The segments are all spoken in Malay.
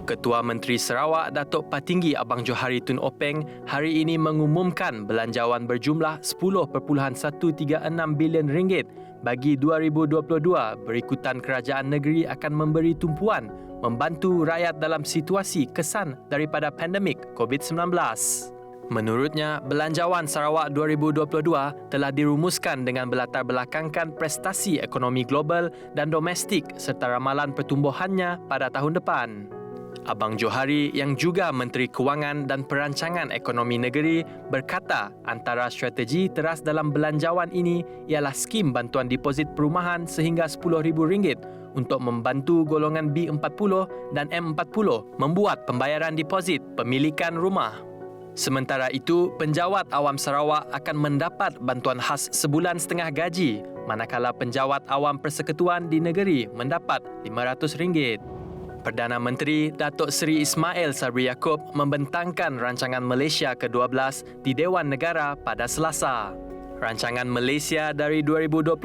Ketua Menteri Sarawak Datuk Patinggi Abang Johari Tun Openg hari ini mengumumkan belanjawan berjumlah 10.136 bilion ringgit bagi 2022 berikutan kerajaan negeri akan memberi tumpuan membantu rakyat dalam situasi kesan daripada pandemik COVID-19. Menurutnya, belanjawan Sarawak 2022 telah dirumuskan dengan berlatar belakangkan prestasi ekonomi global dan domestik serta ramalan pertumbuhannya pada tahun depan. Abang Johari yang juga Menteri Kewangan dan Perancangan Ekonomi Negeri berkata antara strategi teras dalam belanjawan ini ialah skim bantuan deposit perumahan sehingga RM10,000 untuk membantu golongan B40 dan M40 membuat pembayaran deposit pemilikan rumah. Sementara itu, penjawat awam Sarawak akan mendapat bantuan khas sebulan setengah gaji, manakala penjawat awam persekutuan di negeri mendapat RM500. Perdana Menteri Datuk Seri Ismail Sabri Yaakob membentangkan rancangan Malaysia ke-12 di Dewan Negara pada Selasa. Rancangan Malaysia dari 2021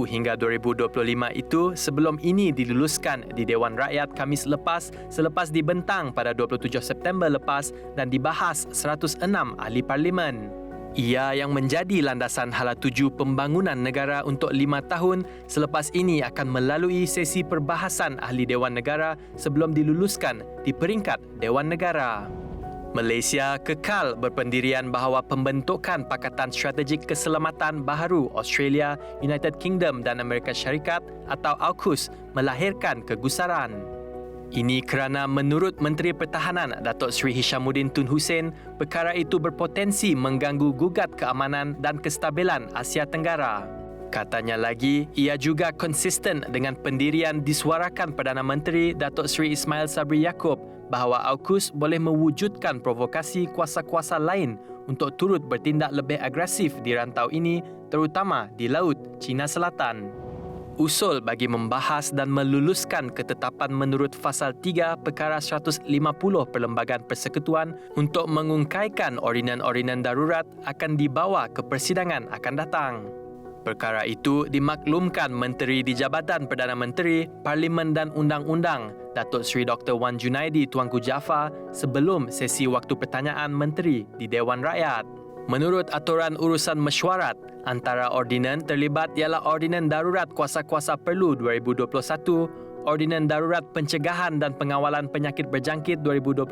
hingga 2025 itu sebelum ini diluluskan di Dewan Rakyat Khamis lepas selepas dibentang pada 27 September lepas dan dibahas 106 ahli parlimen. Ia yang menjadi landasan hala tuju pembangunan negara untuk 5 tahun selepas ini akan melalui sesi perbahasan ahli Dewan Negara sebelum diluluskan di peringkat Dewan Negara. Malaysia kekal berpendirian bahawa pembentukan Pakatan Strategik Keselamatan Baharu Australia, United Kingdom dan Amerika Syarikat atau AUKUS melahirkan kegusaran. Ini kerana menurut Menteri Pertahanan Datuk Seri Hishamuddin Tun Hussein, perkara itu berpotensi mengganggu gugat keamanan dan kestabilan Asia Tenggara. Katanya lagi, ia juga konsisten dengan pendirian disuarakan Perdana Menteri Datuk Seri Ismail Sabri Yaakob bahawa AUKUS boleh mewujudkan provokasi kuasa-kuasa lain untuk turut bertindak lebih agresif di rantau ini, terutama di Laut Cina Selatan. Usul bagi membahas dan meluluskan ketetapan menurut Fasal 3 Perkara 150 Perlembagaan Persekutuan untuk mengungkaikan ordinan-ordinan darurat akan dibawa ke persidangan akan datang. Perkara itu dimaklumkan Menteri di Jabatan Perdana Menteri, Parlimen dan Undang-Undang, Datuk Seri Dr. Wan Junaidi Tuanku Jaafar sebelum sesi waktu pertanyaan Menteri di Dewan Rakyat. Menurut aturan urusan mesyuarat, antara ordinan terlibat ialah Ordinan Darurat Kuasa-Kuasa Perlu 2021, Ordinan Darurat Pencegahan dan Pengawalan Penyakit Berjangkit 2021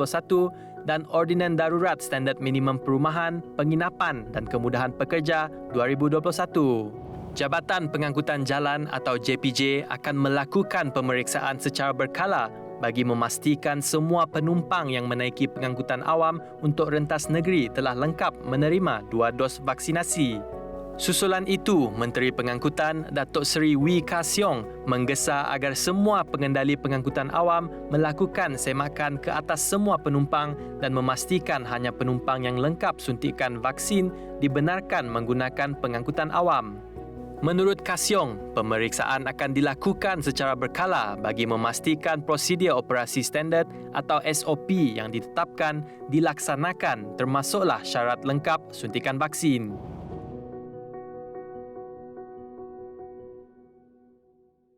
dan Ordinan Darurat Standard Minimum Perumahan, Penginapan dan Kemudahan Pekerja 2021. Jabatan Pengangkutan Jalan atau JPJ akan melakukan pemeriksaan secara berkala bagi memastikan semua penumpang yang menaiki pengangkutan awam untuk rentas negeri telah lengkap menerima 2 dos vaksinasi. Susulan itu, Menteri Pengangkutan Datuk Seri Wee Ka Siong menggesa agar semua pengendali pengangkutan awam melakukan semakan ke atas semua penumpang dan memastikan hanya penumpang yang lengkap suntikan vaksin dibenarkan menggunakan pengangkutan awam. Menurut Ka Siong, pemeriksaan akan dilakukan secara berkala bagi memastikan prosedur operasi standard atau SOP yang ditetapkan dilaksanakan termasuklah syarat lengkap suntikan vaksin.